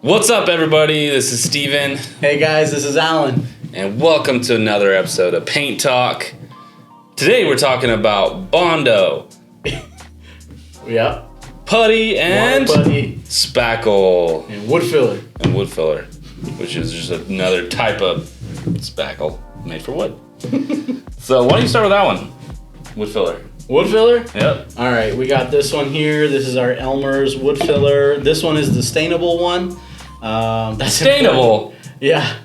What's up, everybody? This is Steven. Hey guys, this is Alan. And welcome to another episode of Paint Talk. Today we're talking about Bondo, Yep. Putty, and Water putty Spackle. and wood filler. And wood filler, which is just another type of spackle made for wood. So why don't you start with that one? Wood filler. Wood filler? Yep. All right, we got this one here. This is our Elmer's wood filler. This one is the stainable one. That's Stainable? important. Yeah.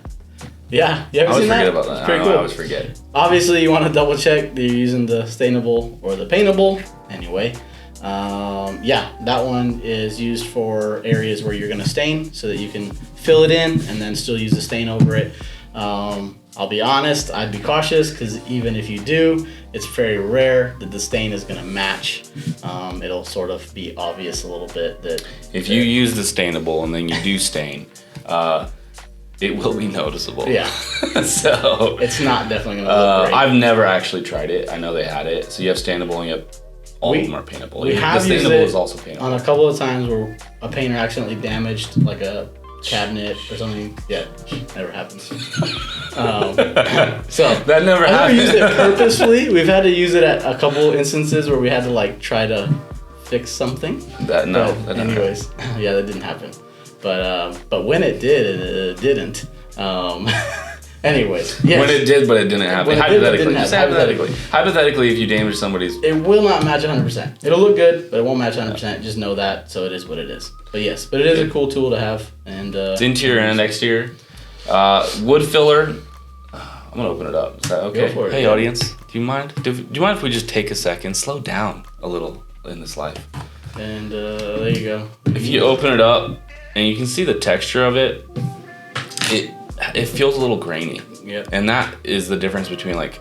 Yeah. You ever I always seen forget that? about that. It's pretty I cool. always forget. Obviously, you want to double check that you're using the stainable or the paintable. Anyway, yeah, that one is used for areas where you're going to stain so that you can fill it in and then still use the stain over it. I'll be honest, I'd be cautious because even if you do, it's very rare that the stain is going to match. It'll sort of be obvious a little bit that If you use the stainable and then you do stain, it will be noticeable. Yeah. So it's not definitely going to look great. I've never actually tried it. I know they had it. So you have stainable and you have all of them are paintable. We The have used stainable it is also paintable. on a couple of times where a painter accidentally damaged like a cabinet or something. Yeah, never happens. So That never I've never happened. used it purposefully. We've had to use it at a couple instances where we had to like try to fix something. That But never anyways, yeah, that didn't happen. But when it did, it didn't. Anyways, yes. When it did, but it didn't happen. When it did, but it Hypothetically, didn't just happen. hypothetically. Hypothetically, if you damage somebody's, It will not match 100%. It'll look good, but it won't match 100%. Just know that, so it is what it is. But yes, but it is a cool tool to have. And it's interior and exterior. Wood filler. I'm gonna open it up. Is that okay? Go for it, Hey, yeah. audience, do you mind? Do you mind if we just take a second, slow down a little in this life? And there you go. If you open it up and you can see the texture of it, it feels a little grainy. Yep. And that is the difference between like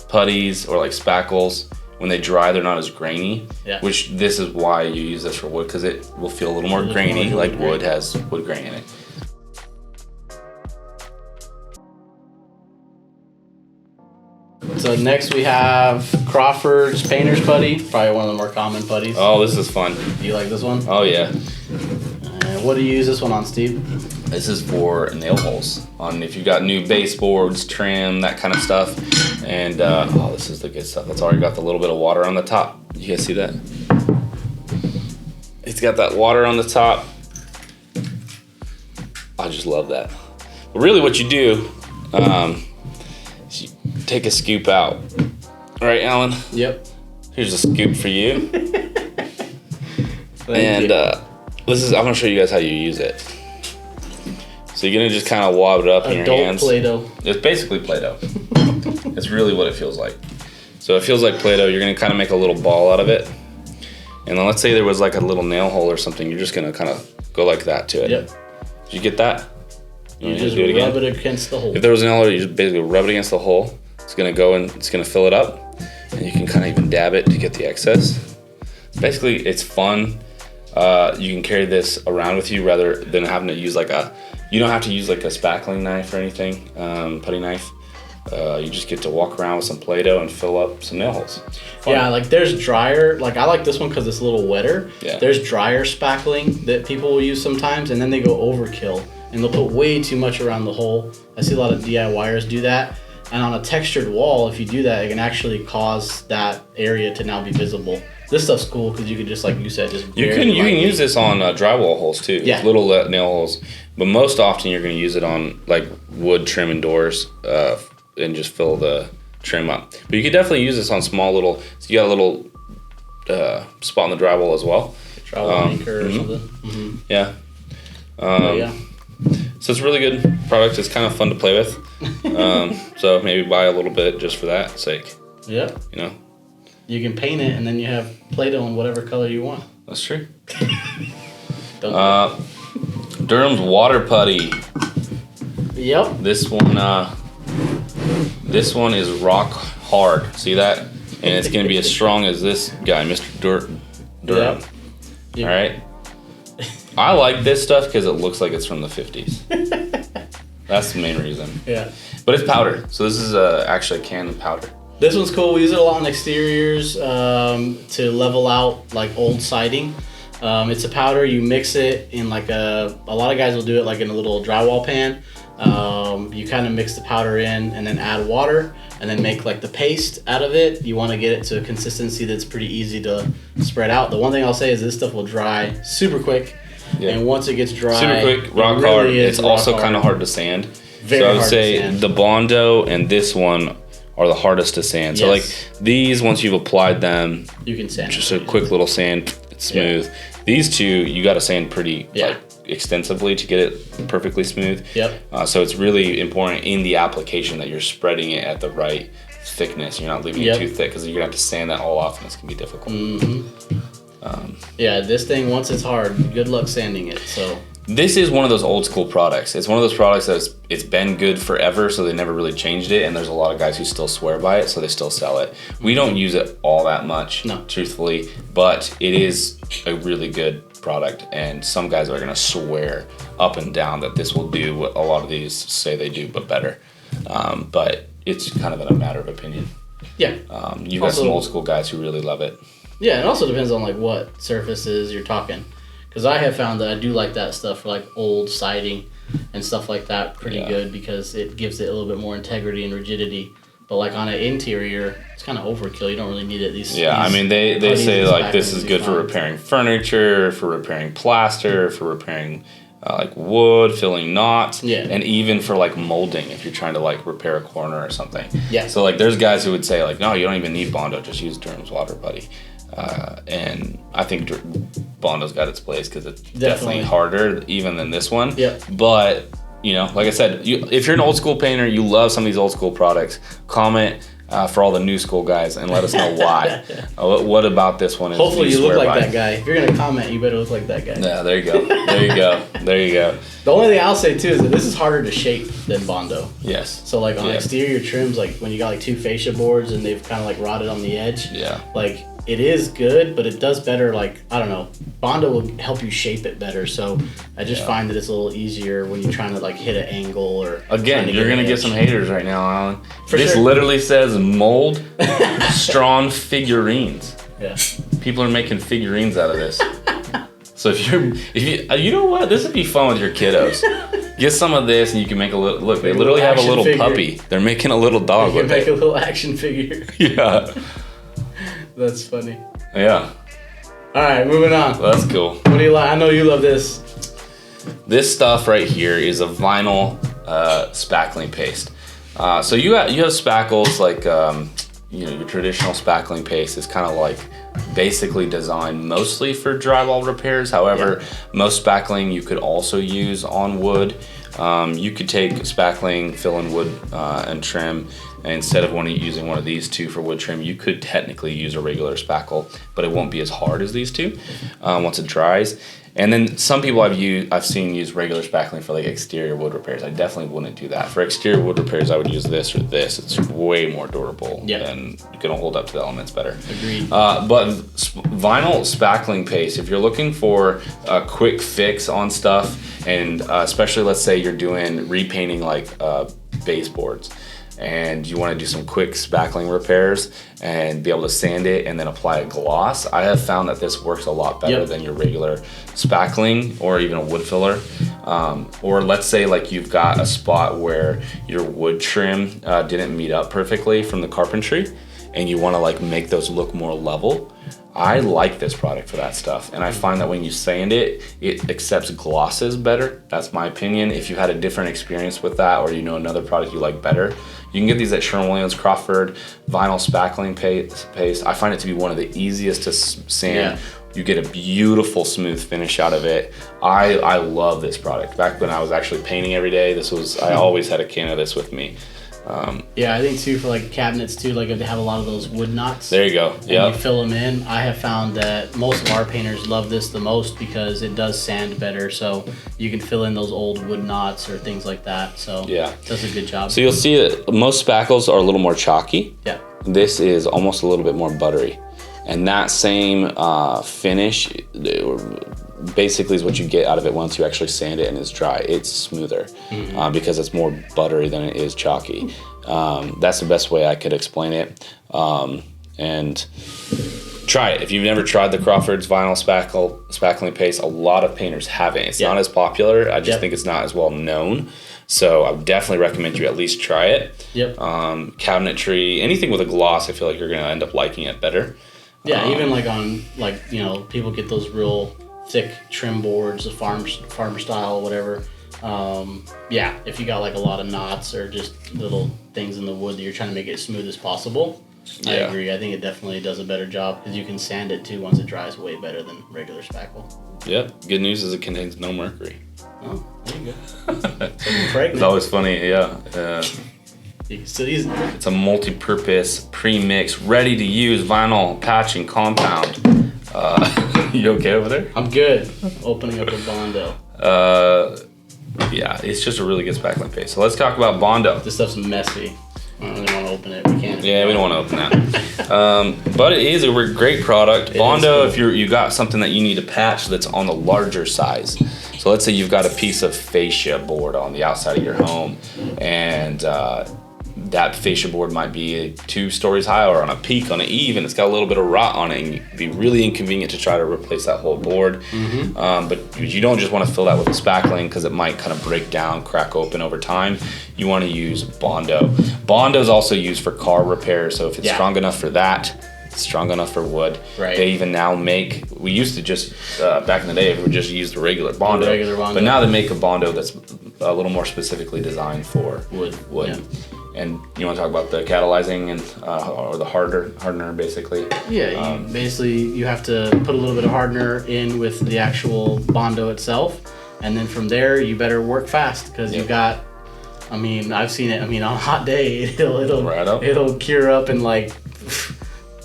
putties or like spackles. When they dry, they're not as grainy. Yeah. Which this is why you use this for wood, because it will feel a little more grainy, like wood has wood grain in it. So next we have Crawford's Painter's Putty. Probably one of the more common putties. Oh, this is fun. Do you like this one? Oh yeah. What do you use this one on, Steve? This is for nail holes. On if you got new baseboards, trim, that kind of stuff. And oh, this is the good stuff. That's already got the little bit of water on the top. You guys see that? It's got that water on the top. I just love that. But really what you do, is you take a scoop out. All right, Alan? Yep. Here's a scoop for you. Thank you. I'm gonna show you guys how you use it. So you're gonna just kind of wad it up in your hands. Play-Doh. It's basically Play-Doh. It's really what it feels like. So it feels like Play-Doh. You're gonna kind of make a little ball out of it. And then let's say there was like a little nail hole or something. You're just gonna kind of go like that to it. Yep. Did you get that? You just do it again? rub it against the hole. If there was a nail hole, you just basically rub it against the hole. It's gonna go and it's gonna fill it up. And you can kind of even dab it to get the excess. Basically, it's fun. You can carry this around with you rather than having to use you don't have to use like a spackling knife or anything, putty knife. You just get to walk around with some Play-Doh and fill up some nail holes. Fun. Yeah, like there's drier, like I like this one because it's a little wetter. Yeah. There's drier spackling that people will use sometimes and then they go overkill and they'll put way too much around the hole. I see a lot of DIYers do that. And on a textured wall, if you do that, it can actually cause that area to now be visible. This stuff's cool because you can just, like you said, just You can use this on drywall holes too. Yeah. Little nail holes. But most often you're going to use it on like wood trim and doors and just fill the trim up. But you could definitely use this on small little, so you got a little spot in the drywall as well. Drywall anchor or something. Mm-hmm. Yeah. Yeah. So it's a really good product. It's kind of fun to play with. So maybe buy a little bit just for that sake. Yeah. You know? You can paint it and then you have Play-Doh in whatever color you want. That's true. Don't Durham's water putty. Yep. This one is rock hard. See that? And it's going to be as strong as this guy, Mr. Durham. Yep. All right. I like this stuff because it looks like it's from the 50s. That's the main reason. Yeah. But it's powder. So this is actually a can of powder. This one's cool. We use it a lot on exteriors to level out like old siding. It's a powder. You mix it in like a lot of guys will do it like in a little drywall pan. You kind of mix the powder in and then add water and then make like the paste out of it. You want to get it to a consistency that's pretty easy to spread out. The one thing I'll say is this stuff will dry super quick. Yeah. And once it gets dry, super quick, rock hard. It's also kind of hard to sand. Very so I would hard say to sand. The Bondo and this one are the hardest to sand. Yes. So like these, once you've applied them, you can sand. Just a quick little sand, it's smooth. Yeah. These two, you got to sand pretty like extensively to get it perfectly smooth. Yep. So it's really important in the application that you're spreading it at the right thickness. You're not leaving it too thick because you're gonna have to sand that all off, and it's gonna be difficult. Yeah, this thing, once it's hard, good luck sanding it. So this is one of those old school products. It's one of those products it's been good forever, so they never really changed it, and there's a lot of guys who still swear by it, so they still sell it. We don't use it all that much, truthfully, but it is a really good product, and some guys are gonna swear up and down that this will do what a lot of these say they do, but better. But it's kind of a matter of opinion. Yeah. You've got some old school guys who really love it. Yeah, it also depends on like what surfaces you're talking. Because I have found that I do like that stuff for like old siding and stuff like that pretty good because it gives it a little bit more integrity and rigidity. But like on an interior, it's kind of overkill. You don't really need it. I mean, they say like this is good for repairing furniture, for repairing plaster, for repairing like wood, filling knots, and even for like molding if you're trying to like repair a corner or something. Yeah. So like there's guys who would say like, no, you don't even need Bondo, just use Durham's Water Buddy. And I think Bondo's got its place because it's definitely harder even than this one. Yeah. But you know, like I said, if you're an old school painter, you love some of these old school products, comment for all the new school guys and let us know why. What about this one? Hopefully you look like that guy. If you're gonna comment, you better look like that guy. Yeah, there you go. There you go. There you go. The only thing I'll say too is that this is harder to shape than Bondo. Yes. So like on exterior trims, like when you got like two fascia boards and they've kind of like rotted on the edge. Yeah. Like it is good, but it does better. Like I don't know, Bondo will help you shape it better. So I just find that it's a little easier when you're trying to like hit an angle or. Again, you're gonna get some haters right now, Alan. This sure. literally says mold strong figurines. Yeah. People are making figurines out of this. So if you you know what, this would be fun with your kiddos. Get some of this and you can make a little. Look, they literally have a little puppy. They're making a little dog with it. Make a little action figure. Yeah. That's funny. Yeah. All right, moving on. Well, that's cool. What do you like? I know you love this. This stuff right here is a vinyl spackling paste. So you have spackles like your traditional spackling paste is kind of like basically designed mostly for drywall repairs. However, most spackling you could also use on wood. You could take spackling, fill in wood and trim, and instead of using one of these two for wood trim, you could technically use a regular spackle, but it won't be as hard as these two once it dries. And then some people I've seen use regular spackling for like exterior wood repairs. I definitely wouldn't do that. For exterior wood repairs, I would use this or this. It's way more durable and gonna hold up to the elements better. Agreed. But vinyl spackling paste, if you're looking for a quick fix on stuff, and especially let's say you're doing repainting like baseboards, and you want to do some quick spackling repairs and be able to sand it and then apply a gloss, I have found that this works a lot better than your regular spackling or even a wood filler. Or let's say like you've got a spot where your wood trim didn't meet up perfectly from the carpentry and you want to like make those look more level. I like this product for that stuff, and I find that when you sand it, it accepts glosses better. That's my opinion. If you had a different experience with that, or you know another product you like better, you can get these at Sherwin-Williams Crawford vinyl spackling paste. I find it to be one of the easiest to sand. You get a beautiful smooth finish out of it. I love this product. Back when I was actually painting every day, I always had a can of this with me. I think too for like cabinets too, like if they have a lot of those wood knots. There you go. Yeah. You fill them in. I have found that most of our painters love this the most because it does sand better. So you can fill in those old wood knots or things like that. So it does a good job. So you'll see that most spackles are a little more chalky. Yeah. This is almost a little bit more buttery. And that same finish basically is what you get out of it once you actually sand it and it's dry. It's smoother because it's more buttery than it is chalky. That's the best way I could explain it. and try it. If you've never tried the Crawford's vinyl spackling paste, a lot of painters haven't. It's not as popular. I just think it's not as well known. So I would definitely recommend you at least try it. Cabinetry, anything with a gloss, I feel like you're going to end up liking it better. Yeah, even like on, like, you know, people get those real thick trim boards, the farmer style, whatever. Yeah, if you got like a lot of knots or just little things in the wood that you're trying to make it as smooth as possible, I agree. I think it definitely does a better job because you can sand it too once it dries way better than regular spackle. Yep. Good news is it contains no mercury. Oh, there you go. It's always funny, yeah. You can still use it. It's a multi-purpose, pre-mix, ready-to-use vinyl patching compound. You okay over there? I'm good. Opening up a Bondo. Yeah, it's just a really good spackling paste. So let's talk about Bondo. This stuff's messy. I don't really want to open it. We can't. Yeah, we don't want to open that. But it is a great product. Bondo, if you got something that you need to patch that's on the larger size. So let's say you've got a piece of fascia board on the outside of your home, and that fascia board might be 2 stories high or on a peak, on an eave, and it's got a little bit of rot on it, and it'd be really inconvenient to try to replace that whole board. But you don't just want to fill that with a spackling because it might kind of break down, crack open over time. You want to use Bondo. Bondo is also used for car repair, so if it's strong enough for that, it's strong enough for wood. Right. They even now make, we used to just, back in the day, we would just use the regular Bondo. But now they make a Bondo that's a little more specifically designed for wood. Yeah. And you want to talk about the catalyzing and or the hardener, basically? Yeah, basically you have to put a little bit of hardener in with the actual Bondo itself, and then from there you better work fast because you've got. I mean, I've seen it. I mean, on a hot day, it'll cure up in like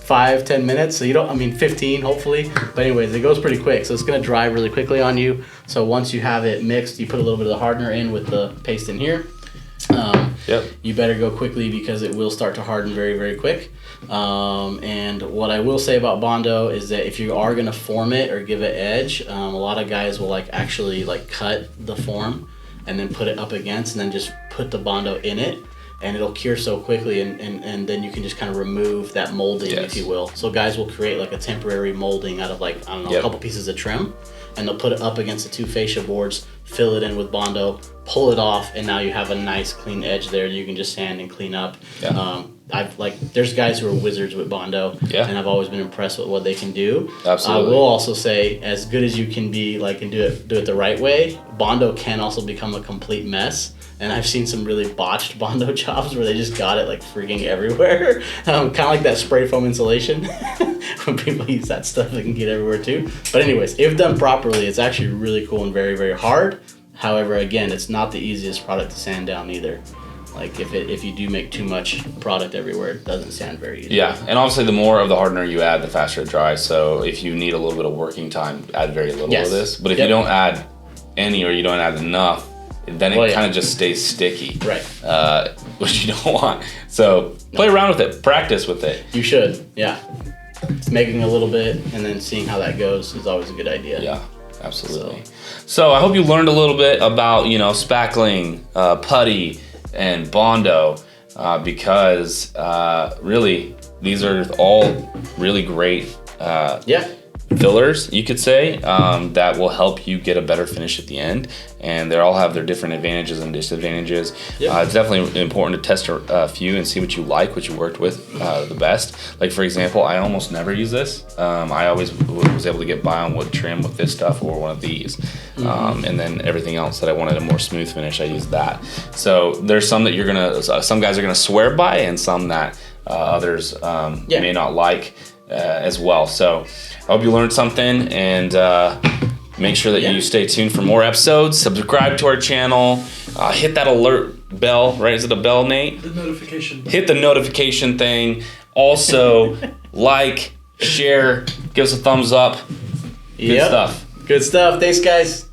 5-10 minutes. So you don't. I mean, 15 hopefully. But anyways, it goes pretty quick. So it's gonna dry really quickly on you. So once you have it mixed, you put a little bit of the hardener in with the paste in here. You better go quickly because it will start to harden very, very quick. And what I will say about Bondo is that if you are going to form it or give it edge, a lot of guys will actually cut the form and then put it up against and then just put the Bondo in it, and it'll cure so quickly, and then you can just kind of remove that molding, if you will. So guys will create a temporary molding out of a couple pieces of trim, and they'll put it up against the 2 fascia boards, fill it in with Bondo, pull it off, and now you have a nice clean edge there you can just sand and clean up. There's guys who are wizards with Bondo, and I've always been impressed with what they can do. Absolutely. I will also say, as good as you can be and do it the right way, Bondo can also become a complete mess. And I've seen some really botched Bondo jobs where they just got it freaking everywhere. Kind of like that spray foam insulation. When people use that stuff, it can get everywhere too. But anyways, if done properly, it's actually really cool and very, very hard. However, again, it's not the easiest product to sand down either. If you do make too much product everywhere, it doesn't sand very easy. Yeah, and obviously the more of the hardener you add, the faster it dries. So if you need a little bit of working time, add very little of this. But if you don't add any or you don't add enough, then it kind of just stays sticky. Right. Which you don't want. So play around with it. Practice with it. You should, yeah. Making a little bit and then seeing how that goes is always a good idea. Yeah, absolutely. So I hope you learned a little bit about, spackling, putty, and Bondo, because really these are all really great fillers, you could say, that will help you get a better finish at the end, and they all have their different advantages and disadvantages. It's definitely important to test a few and see what you like, what you worked with the best. For example, I almost never use this. I always was able to get by on wood trim with this stuff or one of these, and then everything else that I wanted a more smooth finish, I used that. So there's some that some guys are gonna swear by, and some that others may not like as well. So I hope you learned something, and make sure that you stay tuned for more episodes. Subscribe to our channel. Hit that alert bell, right? Is it a bell, Nate? The notification. Hit the notification thing. Also, share, give us a thumbs up. Good stuff. Good stuff. Thanks, guys.